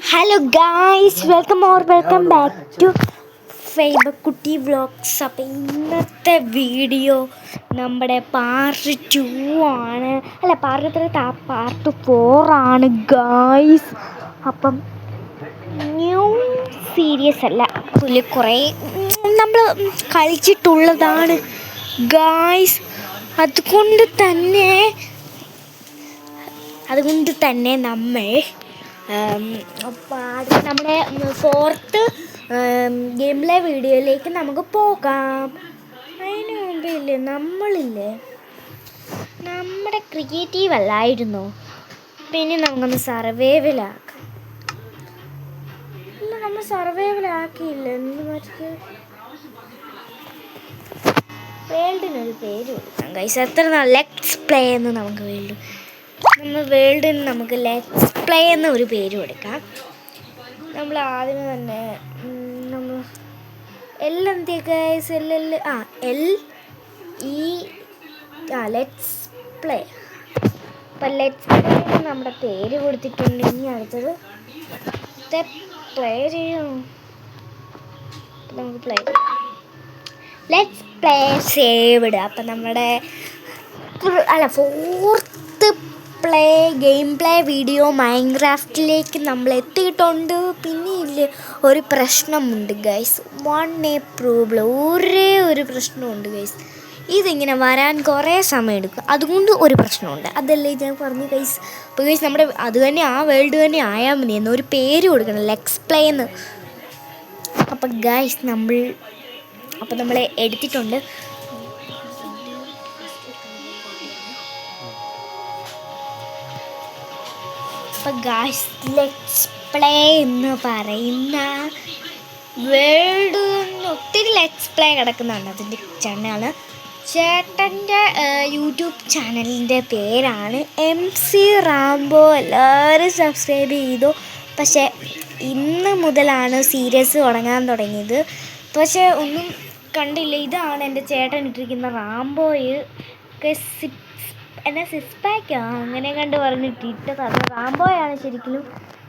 Hello guys, welcome back to ഫൈബക്കുട്ടി vlogs. അപ്പം ഇന്നത്തെ വീഡിയോ നമ്മുടെ പാർട്ട് 2 ആണ്. അല്ല, പാർട്ട് 4 ആണ് ഗായ്സ്. അപ്പം ന്യൂ സീരീസ് അല്ല, പുള്ളി കുറേ നമ്മൾ കളിച്ചിട്ടുള്ളതാണ് ഗായ്സ്. അതുകൊണ്ട് തന്നെ നമ്മൾ നമ്മുടെ 4th ഗെയിം പ്ലേ വീഡിയോയിലേക്ക് നമുക്ക് പോകാം. അതിന് മുമ്പില്ലേ നമ്മുടെ ക്രിയേറ്റീവ് അല്ലായിരുന്നോ? പിന്നെ നമുക്കൊന്ന് സർവൈവലാക്കാം. ഇല്ല, നമ്മൾ സർവൈവലാക്കിയില്ല. എന്ത് പറ്റി? വേൾഡിനൊരു പേര് കൊടുക്കാം ഗൈസ്. എത്ര ലെറ്റ്സ് പ്ലേ എന്ന് നമുക്ക് വേൾഡിന് നമുക്ക് ലെറ്റ്സ് പ്ലേ എന്ന ഒരു പേര് കൊടുക്കാം. നമ്മൾ ആദ്യമേ തന്നെ നമ്മൾ ലെറ്റ്സ് പ്ലേ. അപ്പം ലെറ്റ്സ് പ്ലേ നമ്മുടെ പേര് കൊടുത്തിട്ടുണ്ട്. ഇനി അടുത്തത് പ്ലേ ചെയ്യണം. നമുക്ക് പ്ലേ ചെയ്യാം. Let's play saved. അപ്പം നമ്മുടെ 4th ഗെയിം പ്ലേ വീഡിയോ മൈൻക്രാഫ്റ്റിലേക്ക് നമ്മൾ എത്തിയിട്ടുണ്ട്. പിന്നെ ഇല്ലേ, ഒരു പ്രശ്നമുണ്ട് ഗൈസ്. ഒരേ ഒരു പ്രശ്നമുണ്ട് ഗൈസ്. ഇതിങ്ങനെ വരാൻ കുറേ സമയം എടുക്കും. അതുകൊണ്ട് ഒരു പ്രശ്നമുണ്ട്. അതല്ലേ ഞാൻ പറഞ്ഞു ഗൈസ്. അപ്പോൾ ഗൈസ്, നമ്മുടെ അത് തന്നെ ആ വേൾഡ് തന്നെ ആയാൽ മതി എന്നൊരു പേര് കൊടുക്കണം, ലെറ്റ്സ് പ്ലേ എന്ന്. അപ്പം ഗൈസ്, നമ്മൾ എടുത്തിട്ടുണ്ട്. അപ്പം ഗായ്സ്, ലെറ്റ്സ് പ്ലേ എന്ന് പറയുന്ന വേൾഡ് ഒത്തിരി ലെറ്റ്സ് പ്ലേ കിടക്കുന്നുണ്ട്. അതിൻ്റെ ചാനലാണ്, ചേട്ടൻ്റെ യൂട്യൂബ് ചാനലിൻ്റെ പേരാണ് MC റാംബോ. എല്ലാവരും സബ്സ്ക്രൈബ് ചെയ്തു. പക്ഷേ ഇന്ന് മുതലാണ് സീരീസ് തുടങ്ങിയത്. പക്ഷേ ഒന്നും കണ്ടില്ല. ഇതാണ് എൻ്റെ ചേട്ടൻ ഇട്ടിരിക്കുന്ന റാംബോയ്. എന്നെ സിക്സ് പാക്കാ അങ്ങനെ കണ്ട് പറഞ്ഞിട്ടിട്ടത്. അത് റാംബോയാണ് ശരിക്കും.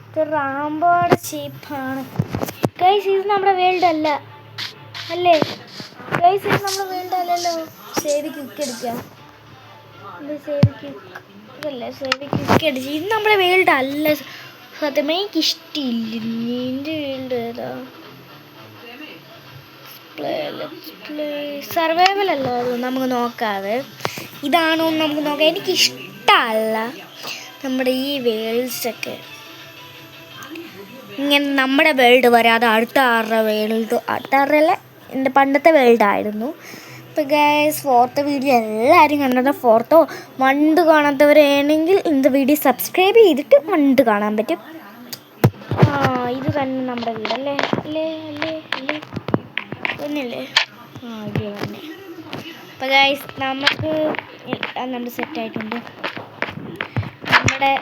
ഇത് റാംബോയുടെ ഷേപ്പാണ് ഗൈസ്. ഇത് നമ്മുടെ വേൾഡ് അല്ല അല്ലേ ഗൈസ്? ഇത് നമ്മുടെ വേൾഡ് അല്ലല്ലോ. സേവ് ക്വിക്ക് അടിക്കാം. സേവ് ക്വിക്ക് അടിച്ച് ഇത് നമ്മുടെ വേൾഡ് അല്ല. സത്യമേ എനിക്കിഷ്ടമില്ല. എൻ്റെ വേൾഡ് ഏതാ? സർവൈവൽ അല്ലല്ലോ. നമുക്ക് നോക്കാതെ ഇതാണോ നമുക്ക് നോക്കാം. എനിക്കിഷ്ടമല്ല നമ്മുടെ ഈ വേൾഡ്സൊക്കെ. ഇങ്ങനെ നമ്മുടെ വേൾഡ് വരാതെ അടുത്ത ആറല്ല, എൻ്റെ പണ്ടത്തെ വേൾഡായിരുന്നു. ഇപ്പോൾ ഗൈസ്, 4th വീഡിയോ എല്ലാവരും കണ്ടത്. 4th മണ്ട് കാണാത്തവരാണെങ്കിൽ ഇന്നത്തെ വീഡിയോ സബ്സ്ക്രൈബ് ചെയ്തിട്ട് മണ്ട് കാണാൻ പറ്റും. ഇത് തന്നെ നമ്മുടെ വീടല്ലേ? ഒന്നല്ലേ? ഇത് തന്നെ. അപ്പോൾ ഗൈസ്, നമുക്ക് നമ്മുടെ സെറ്റായിട്ടുണ്ട്. നമ്മുടെ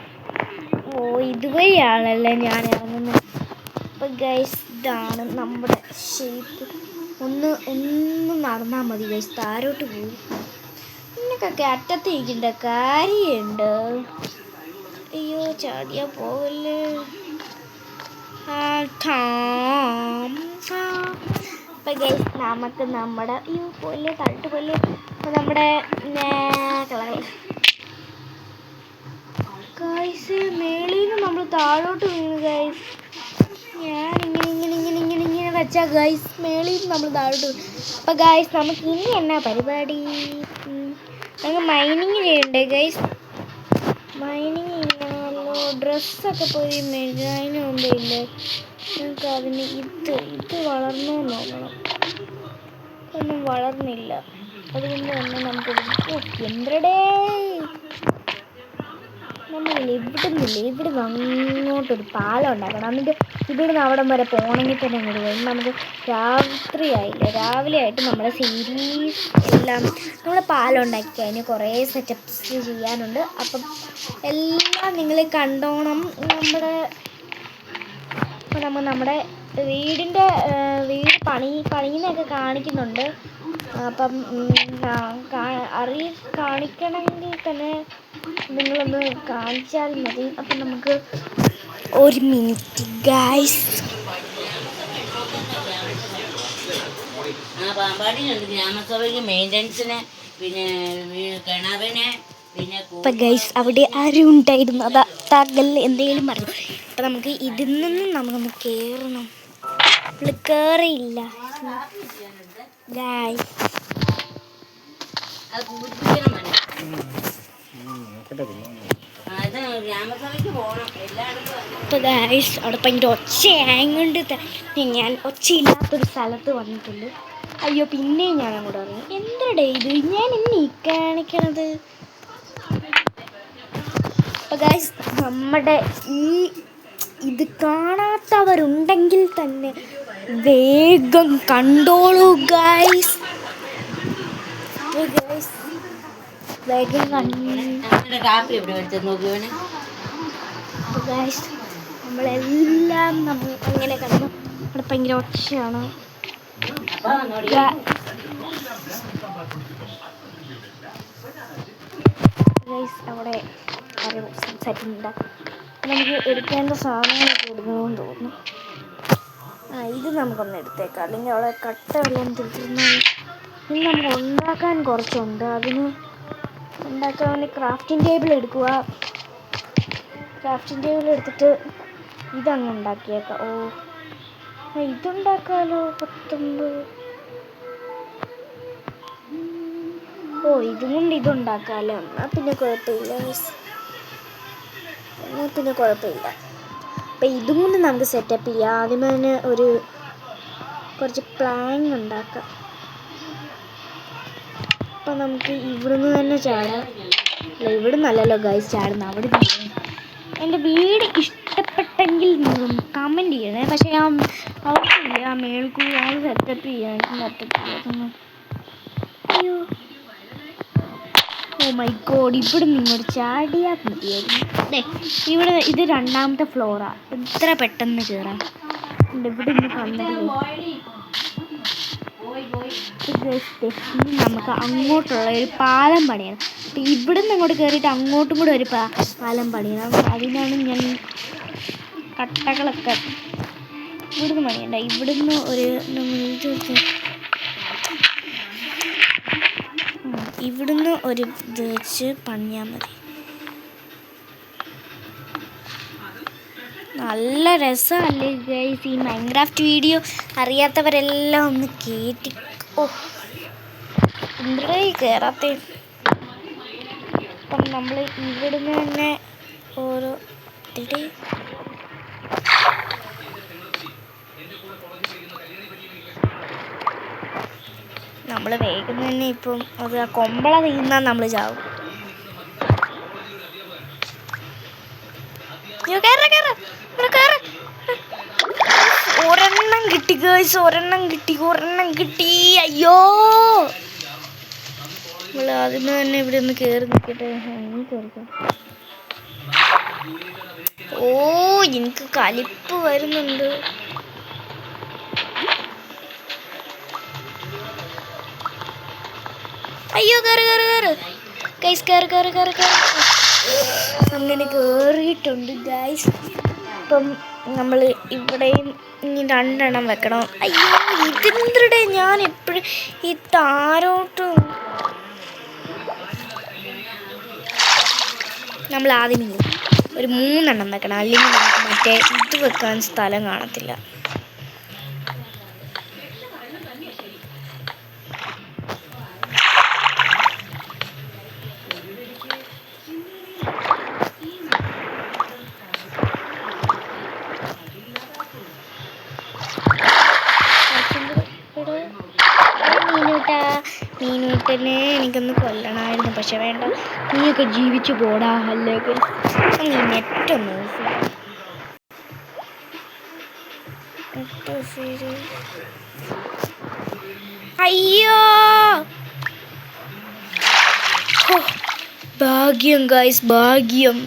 ഇതുവഴിയാണല്ലേ ഞാൻ ഇറങ്ങുന്നത്. അപ്പോൾ ഗൈസ്, ഇതാണ് നമ്മുടെ ഷേപ്പ്. ഒന്ന് നടന്നാൽ മതി ഗൈസ്, താരോട്ട് പോകും. നിനക്കൊക്കെ അറ്റത്ത് ഇരിക്കേണ്ട കാര്യമുണ്ട്. അയ്യോ, ചാടിയാ പോകല്ലേ. അപ്പോൾ ഗൈസ്, നമുക്ക് നമ്മുടെ തട്ട് പോലെ നമ്മുടെ ഗൈസ് മേളിൽ നിന്ന് നമ്മൾ താഴോട്ട് വീണു ഗൈസ്. ഞാൻ ഇങ്ങനെ വെച്ചാൽ ഗൈസ് മേളിൽ നിന്ന് നമ്മൾ താഴോട്ട് വീണു. അപ്പോൾ ഗൈസ്, നമുക്ക് ഇനി എന്നാ പരിപാടി? നമുക്ക് മൈനിങ് ചെയ്യണ്ടേ ഗൈസ്? മൈനിങ് ചെയ്യണമല്ലോ. ഡ്രസ്സൊക്കെ പോയി മെഴുകാനും മുമ്പില്ലേ. നമുക്ക് അതിന് ഇത് വളർന്നോ നോക്കണം. ഒന്നും വളർന്നില്ല. അതുകൊണ്ട് തന്നെ നമുക്ക് എന്തടേ നമ്മളില്ലേ ഇവിടുന്ന് അങ്ങോട്ടൊരു പാലം ഉണ്ടാക്കണം. എന്നിട്ട് ഇവിടുന്ന് അവിടം വരെ പോകണമെങ്കിൽ തന്നെ ഇങ്ങോട്ട് വരും. നമുക്ക് രാവിലെ ആയിട്ട് നമ്മുടെ സീരീസ് എല്ലാം നമ്മൾ പാലം ഉണ്ടാക്കി കഴിഞ്ഞ് കുറേ സെറ്റപ്സ് ചെയ്യാനുണ്ട്. അപ്പം എല്ലാം നിങ്ങൾ കണ്ടോണം. നമ്മുടെ വീട് പണിയുന്നതൊക്കെ കാണിക്കുന്നുണ്ട്. അപ്പം കാണിക്കണമെങ്കിൽ തന്നെ നിങ്ങളൊന്ന് കാണിച്ചാൽ മതി. അപ്പം നമുക്ക് ഒരു മിനിറ്റ് ഗൈസ്. ഗ്രാമസഭയ്ക്ക് മെയിൻ്റനൻസിന് പിന്നെ കിണറിന് പിന്നെ അപ്പം ഗൈസ് അവിടെ ആരും ഉണ്ടായിരുന്നു. അതാ താങ്കൾ എന്തെങ്കിലും പറഞ്ഞു. അപ്പം നമുക്ക് ഇതിൽ നിന്നും നമുക്കൊന്ന് കയറണം. നമ്മൾ കയറിയില്ല ഗൈസ്. അപ്പോൾ ഗൈസ് അവിടെ ഭയങ്കര ഒച്ചയായതുകൊണ്ട് ഞാൻ ഒച്ചയില്ലാത്തൊരു സ്ഥലത്ത് വന്നിട്ടുണ്ട്. അയ്യോ പിന്നെയും ഞാൻ അങ്ങോട്ട് പറഞ്ഞു എന്തടേ ഇത് ഞാൻ എന്നെ കാണിക്കണത്. അപ്പോൾ ഗൈസ് നമ്മുടെ ഇത് കാണാത്തവരുണ്ടെങ്കിൽ തന്നെ വേഗം കണ്ടോളൂ ഗൈസ്. വേഗം ഗൈസ് നമ്മളെല്ലാം നമ്മൾ അങ്ങനെ കണ്ടു. അവിടെ ഭയങ്കര ഒച്ചയാണ്. ഗൈസ് അവിടെ ആരും സംസാരിക്കുന്നുണ്ട്. നമുക്ക് എടുക്കേണ്ട സാധനങ്ങളൊക്കെ എടുക്കണമെന്ന് തോന്നുന്നു. ഇത് നമുക്കൊന്ന് എടുത്തേക്കാം, അല്ലെങ്കിൽ അവിടെ കട്ട വെള്ളം തിരിച്ചിരുന്നാൽ. ഇനി നമുക്ക് ഉണ്ടാക്കാൻ കുറച്ചുണ്ട്. അതിന് ഉണ്ടാക്കാൻ വേണ്ടി ക്രാഫ്റ്റിംഗ് ടേബിൾ എടുക്കുക. ക്രാഫ്റ്റിംഗ് ടേബിൾ എടുത്തിട്ട് ഇതങ്ങ് ഉണ്ടാക്കിയേക്കാം. ഇതുണ്ടാക്കാമല്ലോ. 19 ഇതും കൊണ്ട് ഇതുണ്ടാക്കാമല്ലോ. എന്നാൽ പിന്നെ കുഴപ്പമില്ല. അപ്പം ഇതും കൊണ്ട് നമുക്ക് സെറ്റപ്പ് ചെയ്യാം. ആദ്യമേ തന്നെ കുറച്ച് പ്ലാങ് ഉണ്ടാക്കാം. അപ്പം നമുക്ക് ഇവിടുന്ന് തന്നെ ചാടാം. ഇവിടെ നല്ലല്ലോ ഗൈസ് ചാടുന്ന. അവിടെ എൻ്റെ വീട് ഇഷ്ടപ്പെട്ടെങ്കിൽ നിങ്ങൾ കമൻറ്റ് ചെയ്യണേ. പക്ഷേ അവർക്കില്ല മേൽക്കൂടി സെറ്റപ്പ് ചെയ്യാൻ. അയ്യോ മൈ ഗോഡ്, ഇവിടെ നിങ്ങോട്ട് ചാടിയാൽ മതിയായിരുന്നു. ഇവിടെ ഇത് 2ാമത്തെ ഫ്ലോറാണ്. എത്ര പെട്ടെന്ന് കയറാം. ഇവിടെ നിന്ന് കണ്ടത് നമുക്ക് അങ്ങോട്ടുള്ള ഒരു പാലം പണിയണം. അപ്പം ഇവിടെ നിന്ന് ഇങ്ങോട്ട് കയറിയിട്ട് അങ്ങോട്ടും കൂടെ ഒരു പാലം പണിയണം. അതിനാണ് ഞാൻ കട്ടകളൊക്കെ ഇവിടുന്ന് പണിയണ്ട. ഇവിടുന്ന് ഇവിടുന്ന് ഒരു ഇത് വെച്ച് പണിയാൽ മതി. നല്ല രസമല്ലേ ഗൈസ് ഈ മൈൻക്രാഫ്റ്റ് വീഡിയോ? അറിയാത്തവരെല്ലാം ഒന്ന് കേട്ടി. ഇവിടെ കയറാത്തേ. അപ്പം നമ്മൾ ഇവിടുന്ന് തന്നെ ഓരോ നമ്മൾ വേഗം തന്നെ ഇപ്പം അത് കൊമ്പള തീർന്നാൽ നമ്മൾ ചാവും. ഒരെണ്ണം കിട്ടി ഗൈസ്, ഒരെണ്ണം കിട്ടി. അയ്യോ നമ്മൾ ആദ്യമേ തന്നെ ഇവിടെ ഒന്ന് കയറി നിൽക്കട്ടെ. എനിക്ക് കലിപ്പ് വരുന്നുണ്ട്. അയ്യോ കയറി ഗൈസ്, കയറി അങ്ങനെ കയറിയിട്ടുണ്ട് ഗൈസ്. ഇപ്പം നമ്മൾ ഇവിടെയും ഇനി 2 എണ്ണം വെക്കണം. അയ്യോ ഇതെന്തടെ ഞാൻ എപ്പോഴും ഈ താരോട്ട്. നമ്മൾ ആദ്യം ഒരു 3 എണ്ണം വെക്കണം, അല്ലെങ്കിൽ നമുക്ക് മറ്റേ ഇത് വെക്കാൻ സ്ഥലം കാണത്തില്ല. മീനൂട്ടനെ എനിക്കൊന്ന് കൊല്ലണമായിരുന്നു, പക്ഷെ വേണ്ട, നീയൊക്കെ ജീവിച്ചു പോടാ. അല്ലെങ്കിൽ നെറ്റൊന്ന് അയ്യോ ഭാഗ്യം ഗൈസ്, ഭാഗ്യം.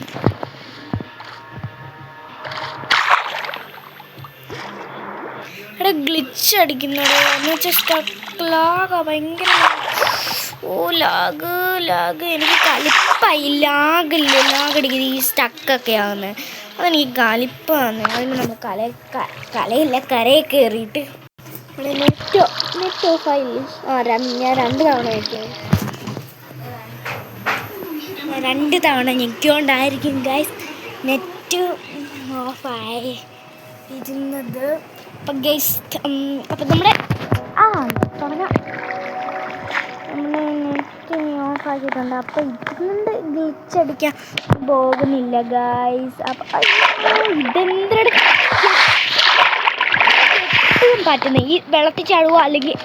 ഗ്ലിച്ച് അടിക്കുന്നത് എന്ന് വെച്ചാൽ ലാഗാ ഭയങ്കര. ഓ ലാഗ് എനിക്ക് കലിപ്പായി. ലാഗടിക്കുന്നത് ഈ സ്റ്റക്കൊക്കെ ആവുന്നത്. അതെനിക്ക് കലിപ്പാണ്. അതിന് നമ്മൾ കലയില്ല കരയെ കയറിയിട്ട് ഇവിടെ നെറ്റ് ഓഫായില്ലേ? ഞാൻ 2 തവണ ഞെക്കിയത്. 2 തവണ ഞെക്കിയോണ്ടായിരിക്കും ഗൈസ് നെറ്റ് ഓഫായി ഇരുന്നത്. അപ്പം ഗൈസ് അപ്പം നമ്മുടെ തുടങ്ങാം. നമ്മൾ നെറ്റ് ഓഫാക്കിയിട്ടുണ്ട്. അപ്പം ഇതുകൊണ്ട് ഗ്ലിച്ചടിക്കാൻ പോകുന്നില്ല ഗൈസ്. അപ്പം ഇതെന്തിനാണ് എപ്പോഴും പറ്റുന്നത്? ഈ വെള്ളത്തിൽ ചാടുക അല്ലെങ്കിൽ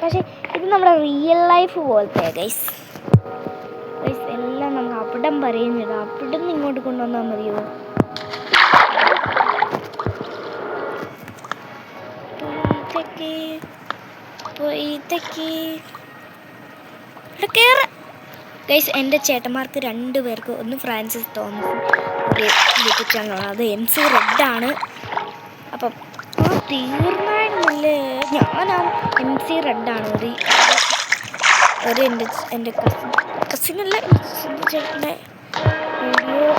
പക്ഷെ ഇത് നമ്മുടെ റിയൽ ലൈഫ് പോലത്തെ ഗൈസ്. എല്ലാം നമ്മൾ അവിടം പറയുന്നില്ല. അവിടെ നിന്ന് ഇങ്ങോട്ട് കൊണ്ടുവന്നാൽ മതിയോ? ഗൈസ് എൻ്റെ ചേട്ടന്മാർക്ക് 2 പേർക്ക്, ഒന്ന് ഫ്രാൻസിസ് തോമസ് ഒരു യൂട്യൂബ് ചാനലാണ്, അത് MC റെഡാണ്. അപ്പം തീർന്നായിരുന്നല്ലേ? ഞാനാ MC റെഡാണ്. ഒരു എൻ്റെ കസിനല്ല ചേട്ടൻ്റെ വീഡിയോ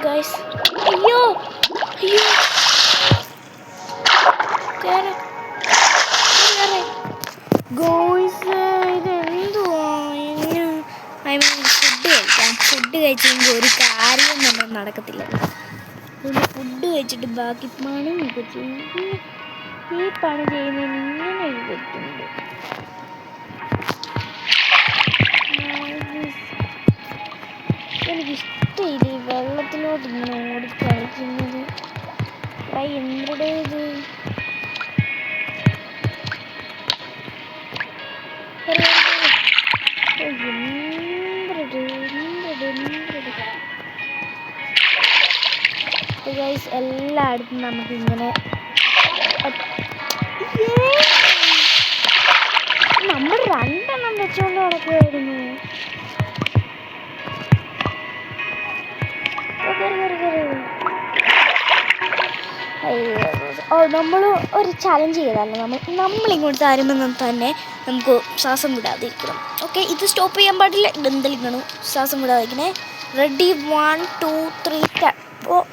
ഗൈസ്. അയ്യോ ഗോയ്സ് ഇതെന്തുവാ? ഫുഡ് കഴിച്ചെങ്കിൽ ഒരു കാര്യം തന്നെ നടക്കത്തില്ല. ഫുഡ് കഴിച്ചിട്ട് ബാക്കി പണിയൊക്കെ ചെയ്യും. ഈ പണി ചെയ്യുന്നതിന് ഇങ്ങനെ പറ്റുന്നുണ്ട്. എനിക്കിഷ്ടമില്ല ഈ വെള്ളത്തിലോട്ട് ഇങ്ങനെ ഓടി കളിക്കുന്നത്. എന്തിടെ ഇത്? ഗൈസ് എല്ലായിടത്തും നമുക്കിങ്ങനെ നമ്മൾ 2 എണ്ണം വെച്ചുകൊണ്ട് നടക്കുമായിരുന്നു. നമ്മൾ ഒരു ചലഞ്ച് ചെയ്താലോ? നമ്മളിങ്ങോട്ട് തരുമ്പോൾ തന്നെ നമുക്ക് ശ്വാസം വിടാതിരിക്കണം. ഓക്കെ, ഇത് സ്റ്റോപ്പ് ചെയ്യാൻ പാടില്ല. ഇതെന്തെങ്കിലും ശ്വാസം വിടാതിരിക്കണേ. റെഡി 1 2 3 ഓ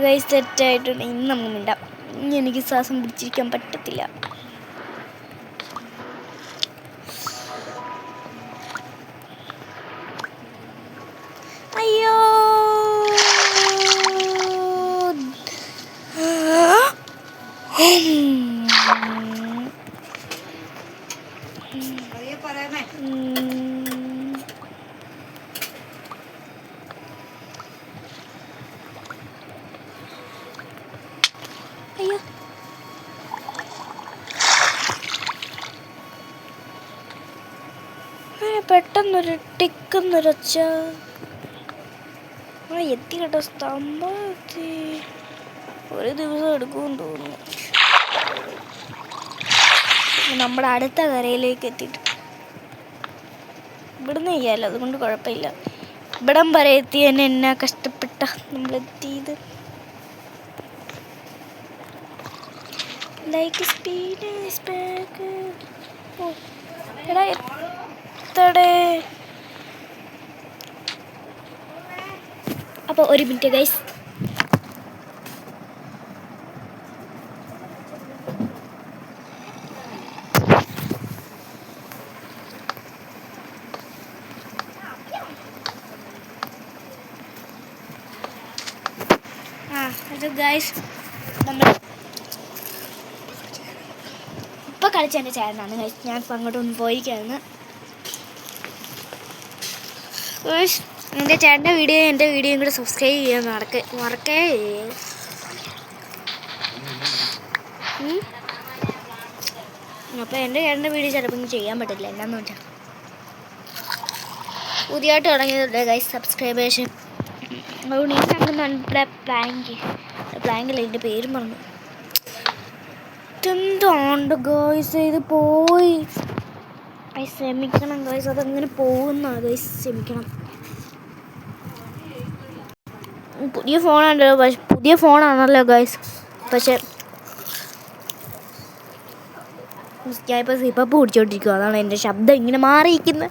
ഗൈസ് തെറ്റായിട്ടുണ്ട്. ഇന്ന് നമുക്ക് മിണ്ടാം. ഇനി എനിക്ക് ശ്വാസം പിടിച്ചിരിക്കാൻ പറ്റത്തില്ല. അയ്യോ അയ്യോ പെട്ടെന്നൊരു ടിക്കെന്നൊരൊച്ച. എത്തി കേട്ടോ, സ്തംഭം എത്തി. ഒരു ദിവസം എടുക്കുമെന്ന് തോന്നുന്നു. നമ്മുടെ അടുത്ത കരയിലേക്ക് എത്തിയിട്ട് ഇവിടുന്ന് ചെയ്യാമല്ലോ, അതുകൊണ്ട് കുഴപ്പമില്ല. ഇവിടം വരെ എത്തി തന്നെ എന്നാ കഷ്ടപ്പെട്ട നമ്മളെത്തിയത്. ലൈക്ക് സ്പീഡ് എടാ എത്തടേ. അപ്പോൾ 1 മിനിറ്റ് ഗൈസ്. അത് ഗൈസ് നമ്മൾ ഇപ്പോൾ കളിച്ച എൻ്റെ ചേട്ടനാണ് ഗൈസ്. ഞാൻ ഇപ്പോൾ അങ്ങോട്ടൊന്ന് പോയിരിക്കുകയാണ്. എൻ്റെ ചേട്ടൻ്റെ വീഡിയോ എൻ്റെ വീഡിയോയും കൂടെ സബ്സ്ക്രൈബ് ചെയ്യാൻ മറക്കേ. അപ്പോൾ എൻ്റെ ചേട്ടൻ്റെ വീഡിയോ ചിലപ്പോൾ ചെയ്യാൻ പറ്റില്ല. എന്നാന്ന് വെച്ചാൽ പുതിയതായിട്ട് തുടങ്ങിയതുണ്ട് ഗൈസ് സബ്സ്ക്രൈബേഴ്സ്. അതുകൊണ്ട് ഈ നമ്മുടെ പ്ലാങ്കില്ല ഇതിൻ്റെ പേരും പറഞ്ഞു. എന്തുണ്ട് ഗൈസ് ഇത് പോയി. ഗൈസ് ക്ഷമിക്കണം ഗൈസ്, അതങ്ങനെ പോകുന്ന ഗൈസ് ക്ഷമിക്കണം. പുതിയ ഫോണാണല്ലോ ഗൈസ്. പക്ഷെ ഞാനിപ്പോൾ സിപ്പപ്പ് കുടിച്ചോണ്ടിരിക്കുക, അതാണ് എൻ്റെ ശബ്ദം ഇങ്ങനെ മാറിയിരിക്കുന്നത്.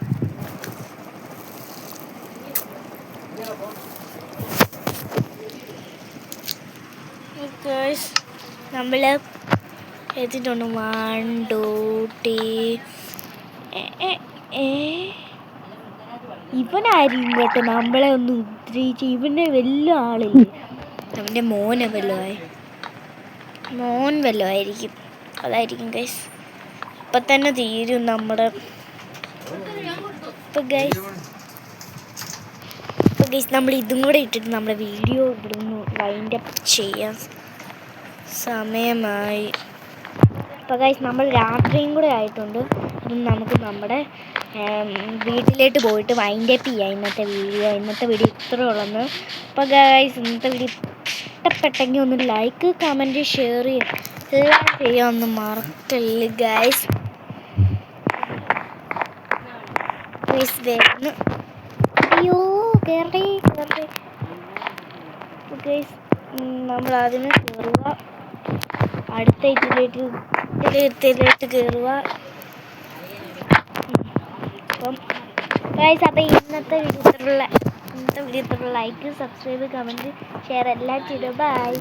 നമ്മൾ എത്തിയിട്ടുണ്ട്. 1 2 3. ഇവനായിരിക്കും കേട്ടോ നമ്മളെ ഒന്ന് ഉദ്രവിച്ച്. ഇവൻ്റെ വലിയ ആളില്ലേ, അവൻ്റെ മോൻ വല്ലതും ആയിരിക്കും. അതായിരിക്കും ഗൈസ്. ഇപ്പം തന്നെ തീരും നമ്മുടെ. ഇപ്പം ഗൈസ് നമ്മൾ ഇതും കൂടെ ഇട്ടിട്ട് നമ്മുടെ വീഡിയോ ഇവിടെ നിന്ന് വൈൻഡ് അപ്പ് ചെയ്യാൻ സമയമായി. അപ്പോൾ ഗൈസ് നമ്മൾ രാത്രിയും കൂടെ ആയിട്ടുണ്ട്. ഇതും നമുക്ക് നമ്മുടെ വീട്ടിലേക്ക് പോയിട്ട് വൈൻഡ് അപ്പ് ചെയ്യാം ഇന്നത്തെ വീഡിയോ ഇത്ര ഉള്ളെന്ന്. അപ്പോൾ ഗൈസ് ഇന്നത്തെ വീഡിയോ ഇഷ്ടപ്പെട്ടെങ്കിൽ ഒന്ന് ലൈക്ക് കമൻറ്റ് ഷെയർ എല്ലാം ചെയ്യാനൊന്നും മറക്കല്ല ഗൈസ്. വരുന്നു. അയ്യോ കയറേ ഗൈസ്. നമ്മൾ അതിന് കയറുക, അടുത്ത ഇതിലേക്ക് കയറുക. അപ്പം ഗൈസ് അപ്പോൾ ഇന്നത്തെ video like subscribe comment share എല്ലാം ചെയ്തു. ബൈ.